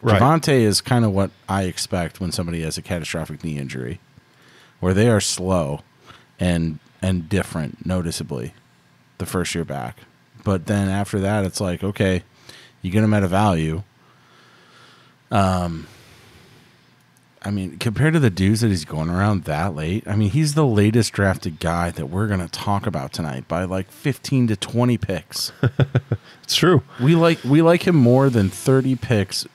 Right. Javonte is kind of what I expect when somebody has a catastrophic knee injury, where they are slow and different noticeably the first year back. But then after that, it's okay, you get him at a value. I mean, compared to the dudes that he's going around that late, I mean, he's the latest drafted guy that we're going to talk about tonight by 15 to 20 picks. It's true. We like him more than 30 picks.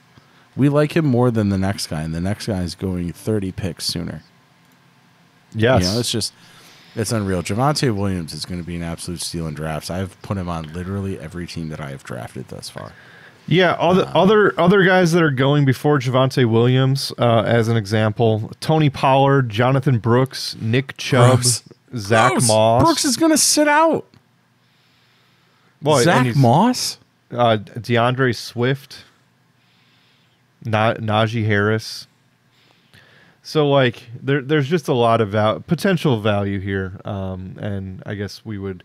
We like him more than the next guy, and the next guy is going 30 picks sooner. Yes. It's just It's unreal. Javonte Williams is going to be an absolute steal in drafts. I've put him on literally every team that I have drafted thus far. Yeah, other guys that are going before Javonte Williams, as an example, Tony Pollard, Jonathan Brooks, Nick Chubb, Zach Moss. Brooks is going to sit out. Well, Zach Moss? DeAndre Swift, Najee Harris. So, like, there's just a lot of potential value here, and I guess we would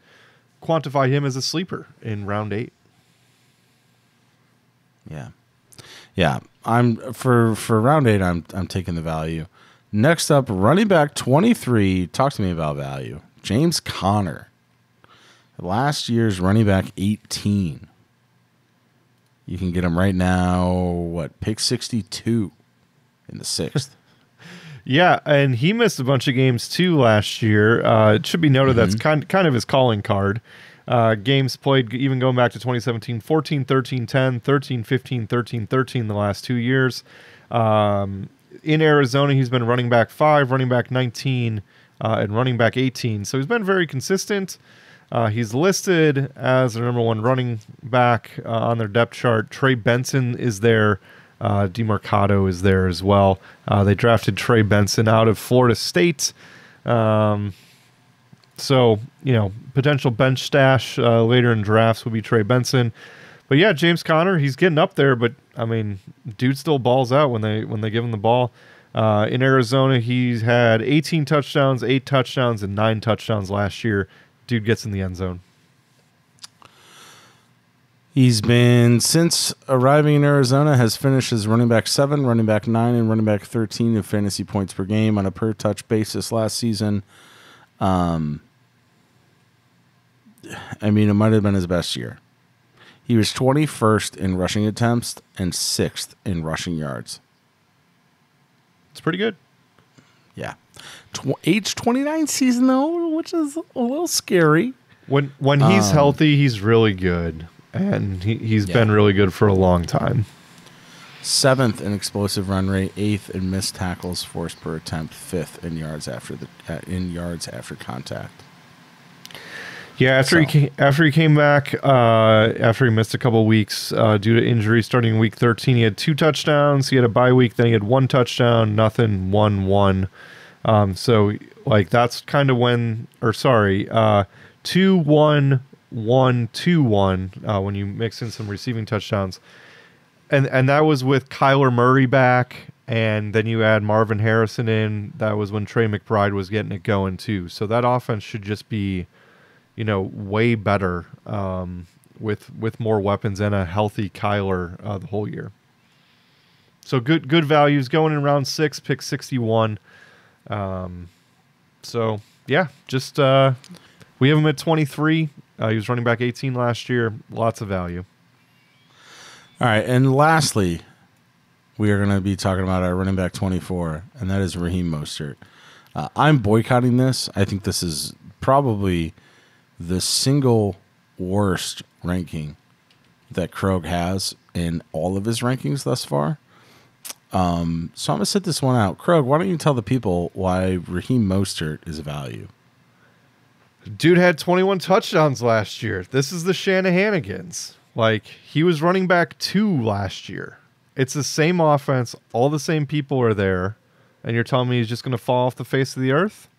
quantify him as a sleeper in round 8. Yeah. I'm for round 8. I'm taking the value. Next up, running back 23. Talk to me about value. James Conner, last year's running back 18. You can get him right now. Pick 62 in the 6th. Yeah, and he missed a bunch of games too last year. It should be noted that's kind of his calling card. Games played, even going back to 2017, 14, 13, 10, 13, 15, 13, 13 the last 2 years. In Arizona, he's been running back 5, running back 19, and running back 18. So he's been very consistent. He's listed as the number 1 running back on their depth chart. Trey Benson is there. DeMarcado is there as well. They drafted Trey Benson out of Florida State. So, potential bench stash later in drafts would be Trey Benson. But yeah, James Conner, he's getting up there, but I mean, dude still balls out when they give him the ball. In Arizona, he's had 18 touchdowns, 8 touchdowns, and 9 touchdowns last year. Dude gets in the end zone. He's been, since arriving in Arizona, has finished as running back 7, running back 9, and running back 13 in fantasy points per game on a per-touch basis last season. I mean, it might have been his best year. He was 21st in rushing attempts and 6th in rushing yards. It's pretty good. Yeah. Age 29 season, though, which is a little scary. When he's healthy, he's really good. And he's been really good for a long time. 7th in explosive run rate, 8th in missed tackles forced per attempt, 5th in yards after contact. Yeah, after he came back, after he missed a couple weeks due to injury, starting week 13, he had 2 touchdowns. He had a bye week, then he had 1 touchdown, nothing, 1-1. So like that's kind of when, 2-1. 1-2-1 when you mix in some receiving touchdowns, and that was with Kyler Murray back, and then you add Marvin Harrison in. That was when Trey McBride was getting it going too. So that offense should just be, way better with more weapons and a healthy Kyler the whole year. So good values going in round 6, pick 61. So yeah, just we have him at 23. He was running back 18 last year. Lots of value. All right, and lastly, we are going to be talking about our running back 24, and that is Raheem Mostert. I'm boycotting this. I think this is probably the single worst ranking that Krog has in all of his rankings thus far. So I'm going to sit this one out. Krog, why don't you tell the people why Raheem Mostert is a value? Dude had 21 touchdowns last year. This is the Shanahanigans. Like, he was running back 2 last year. It's the same offense. All the same people are there. And you're telling me he's just going to fall off the face of the earth?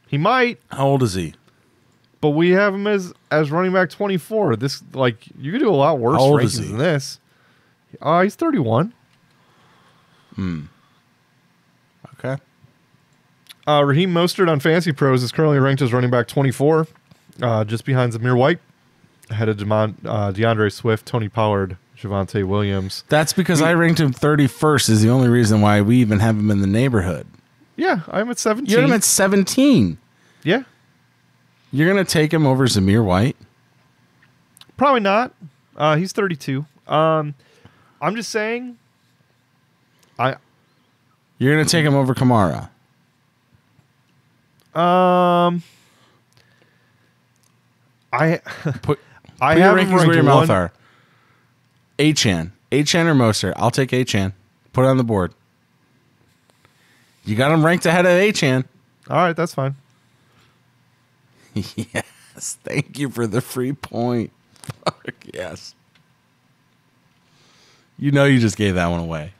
He might. How old is he? But we have him as running back 24. This, like, you could do a lot worse rankings than this. He's 31. Okay. Raheem Mostert on Fantasy Pros is currently ranked as running back 24, just behind Zamir White, ahead of DeAndre Swift, Tony Pollard, Javonte Williams. That's because I ranked him 31st is the only reason why we even have him in the neighborhood. Yeah, I'm at 17. You have him at 17. Yeah. You're going to take him over Zamir White? Probably not. He's 32. I'm just saying. You're going to take him over Kamara? I Put have your rankings where your mouth one. are. Achane or Mostert. I'll take Achane. Put it on the board. You got him ranked ahead of Achane. All right, that's fine. Yes. Thank you for the free point. Fuck yes. You know you just gave that one away.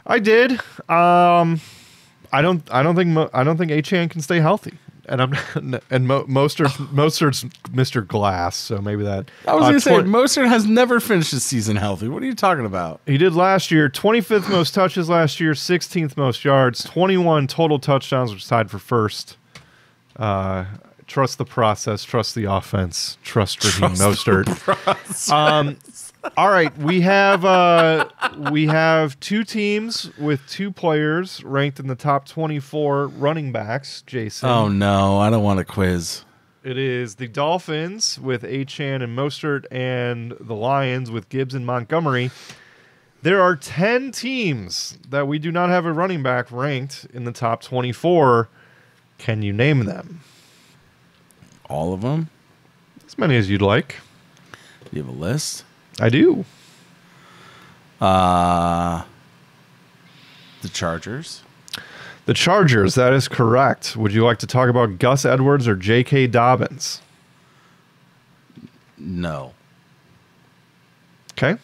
I did. I don't think Achane can stay healthy. And Mostert's Mr. Glass, so maybe that. I was going to say, Mostert has never finished his season healthy. What are you talking about? He did last year, 25th most touches last year, 16th most yards, 21 total touchdowns, which tied for first. Trust the process, trust the offense, trust Raheem Mostert. All right, we have two teams with two players ranked in the top 24 running backs, Jason. Oh no, I don't want a quiz. It is the Dolphins with Achane and Mostert and the Lions with Gibbs and Montgomery. There are 10 teams that we do not have a running back ranked in the top 24. Can you name them? All of them? As many as you'd like. You have a list? I do. The Chargers. The Chargers, that is correct. Would you like to talk about Gus Edwards or J.K. Dobbins? No. Okay.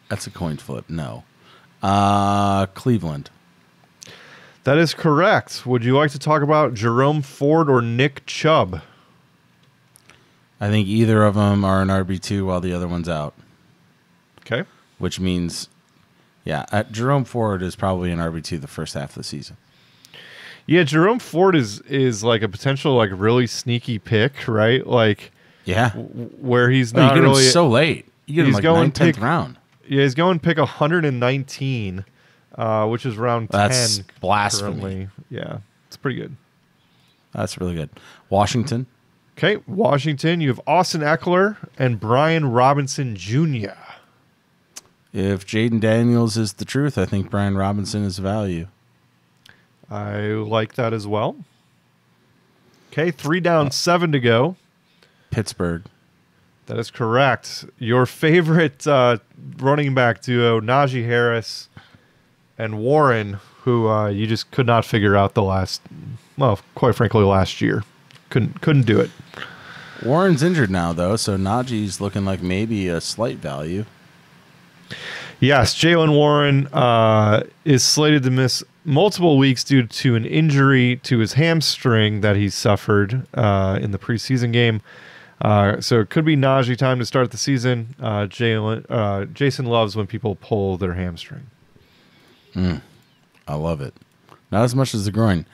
That's a coin flip. No. Cleveland. That is correct. Would you like to talk about Jerome Ford or Nick Chubb? I think either of them are an RB2 while the other one's out. Okay. Which means, Jerome Ford is probably an RB2 the first half of the season. Yeah, Jerome Ford is like a potential like really sneaky pick, right? Like, yeah, where he's not you get really him so late. You get him like 9th, 10th round. Yeah, he's going pick 119, which is round 10. That's blasphemy. Currently. Yeah, it's pretty good. That's really good. Washington. Okay, Washington. You have Austin Eckler and Brian Robinson Jr. If Jaden Daniels is the truth, I think Brian Robinson is value. I like that as well. Okay, 3 down, 7 to go. Pittsburgh. That is correct. Your favorite running back duo, Najee Harris and Warren, who you just could not figure out quite frankly, last year. Couldn't do it. Warren's injured now, though, so Najee's looking like maybe a slight value. Yes, Jaylen Warren is slated to miss multiple weeks due to an injury to his hamstring that he suffered in the preseason game. So it could be Najee time to start the season. Jason loves when people pull their hamstring. I love it. Not as much as the groin.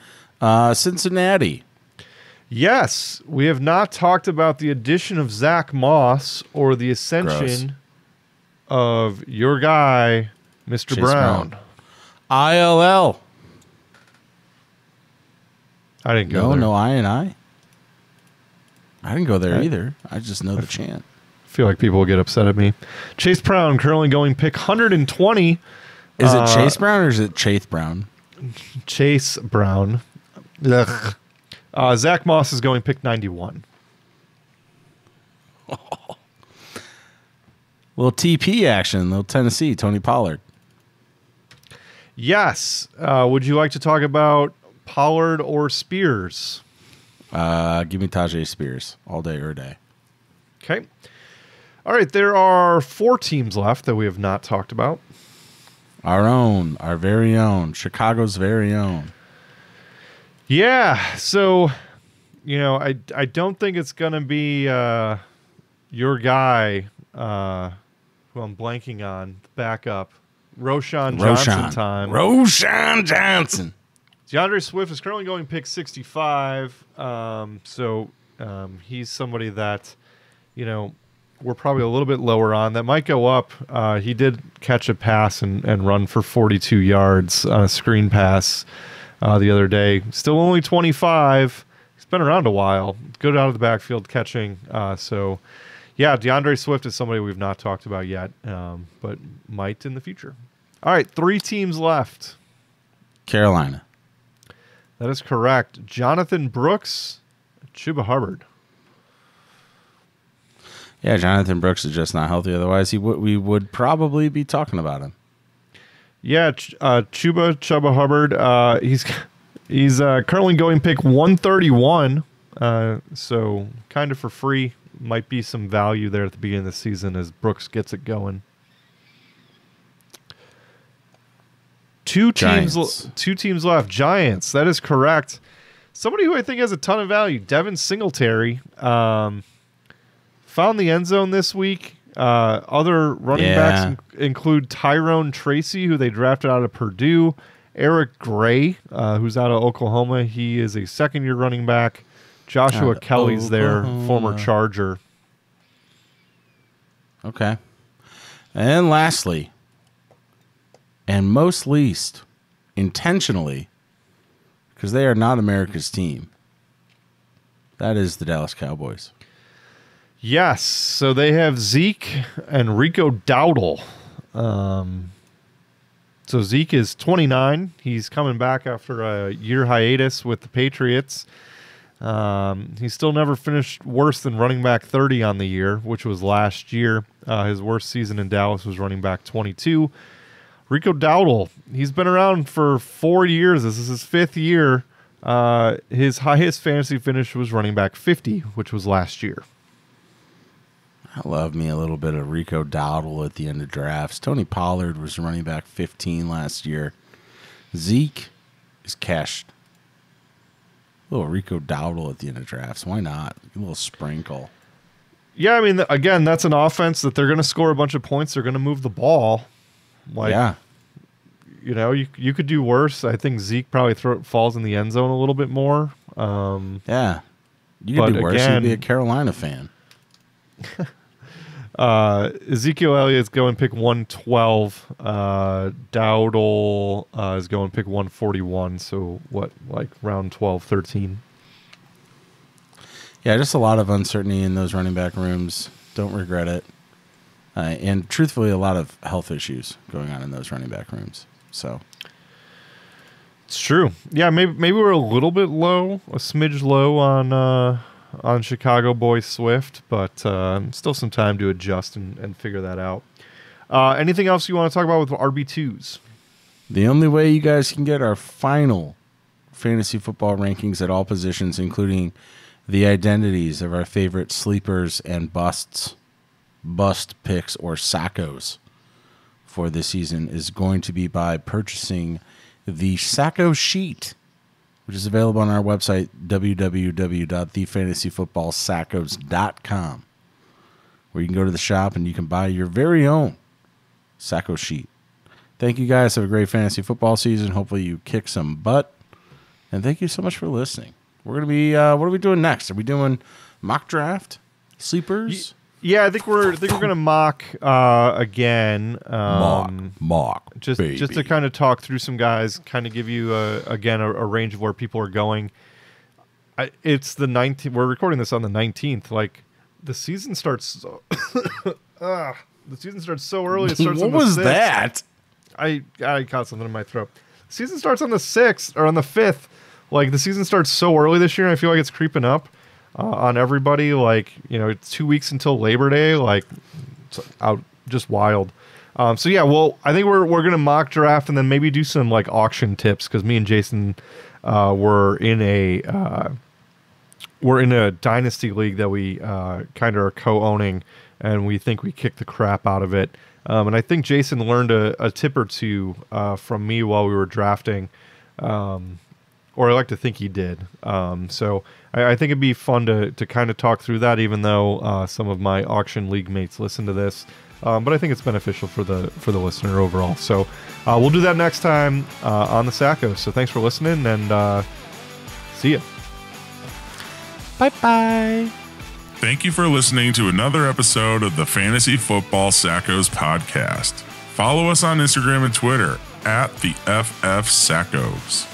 Cincinnati. Yes, we have not talked about the addition of Zach Moss or the ascension of your guy, Mr. Chase Brown. ILL. I didn't go there. No I. I didn't go there either. I just know the chant. I feel like people will get upset at me. Chase Brown currently going pick 120. Is it Chase Brown or is it Chase Brown? Chase Brown. Ugh. Zach Moss is going pick 91. Little TP action, little Tennessee, Tony Pollard. Yes. Would you like to talk about Pollard or Spears? Give me Tajay Spears all day or day. Okay. All right. There are 4 teams left that we have not talked about. Our very own, Chicago's very own. Yeah. So, I don't think it's going to be your guy, who I'm blanking on, backup, Roshan Johnson time. Roshan Johnson. DeAndre Swift is currently going pick 65. So he's somebody that, we're probably a little bit lower on. That might go up. He did catch a pass and run for 42 yards on a screen pass the other day. Still only 25. He's been around a while. Good out of the backfield catching. So, DeAndre Swift is somebody we've not talked about yet, but might in the future. All right, 3 teams left. Carolina. That is correct. Jonathan Brooks, Chuba Hubbard. Yeah, Jonathan Brooks is just not healthy. Otherwise, we would probably be talking about him. Yeah, Chuba Hubbard. He's currently going pick 131. So kind of for free. Might be some value there at the beginning of the season as Brooks gets it going. Two teams left. Giants. That is correct. Somebody who I think has a ton of value, Devin Singletary, found the end zone this week. Other running backs include Tyrone Tracy, who they drafted out of Purdue, Eric Gray, who's out of Oklahoma. He is a second-year running back. Joshua Kelly's there, former Charger. Okay. And lastly, and most least, intentionally, because they are not America's team, that is the Dallas Cowboys. Yes, so they have Zeke and Rico Dowdle. So Zeke is 29. He's coming back after a year hiatus with the Patriots. He still never finished worse than running back 30 on the year, which was last year. His worst season in Dallas was running back 22. Rico Dowdle, he's been around for 4 years. This is his 5th year. His highest fantasy finish was running back 50, which was last year. I love me a little bit of Rico Dowdle at the end of drafts. Tony Pollard was running back 15 last year. Zeke is cashed. A little Rico Dowdle at the end of drafts. Why not? A little sprinkle. Yeah, I mean, again, that's an offense that they're going to score a bunch of points. They're going to move the ball. You know, you could do worse. I think Zeke probably falls in the end zone a little bit more. You could do worse. You'd be a Carolina fan. Ezekiel Elliott's going pick 112. Dowdle is going pick 141. So round 12, 13. Yeah, just a lot of uncertainty in those running back rooms. Don't regret it. And truthfully, a lot of health issues going on in those running back rooms. So it's true. Yeah, maybe we're a little bit low, a smidge low on Chicago boy Swift, but still some time to adjust and figure that out. Anything else you want to talk about with RB2s? The only way you guys can get our final fantasy football rankings at all positions, including the identities of our favorite sleepers and bust picks or sackos for this season, is going to be by purchasing the Sacco Sheet, which is available on our website, www.thefantasyfootballsackos.com, where you can go to the shop and you can buy your very own Sacco Sheet. Thank you guys. Have a great fantasy football season. Hopefully you kick some butt. And thank you so much for listening. We're going to be, what are we doing next? Are we doing mock draft? Sleepers? Yeah, I think we're going to mock again. Mock. Just to kind of talk through some guys, kind of give you again a range of where people are going. It's the 19th. We're recording this on the 19th. Like the season starts. The season starts so early. It starts. What on the was 6th. that? I caught something in my throat. The season starts on the 6th or on the 5th. Like the season starts so early this year, and I feel like it's creeping up on everybody. Like, you know, it's 2 weeks until Labor Day. Like, it's out just wild. So yeah, well, I think we're gonna mock draft and then maybe do some like auction tips, because me and Jason were in a dynasty league that we kind of are co-owning, and we think we kicked the crap out of it. And I think Jason learned a tip or two from me while we were drafting. Or I like to think he did. So I think it'd be fun to kind of talk through that, even though some of my auction league mates listen to this. But I think it's beneficial for the listener overall. So we'll do that next time on the Sackos. So thanks for listening, and see ya. Bye-bye. Thank you for listening to another episode of the Fantasy Football Sackos podcast. Follow us on Instagram and Twitter @the FF Sackos.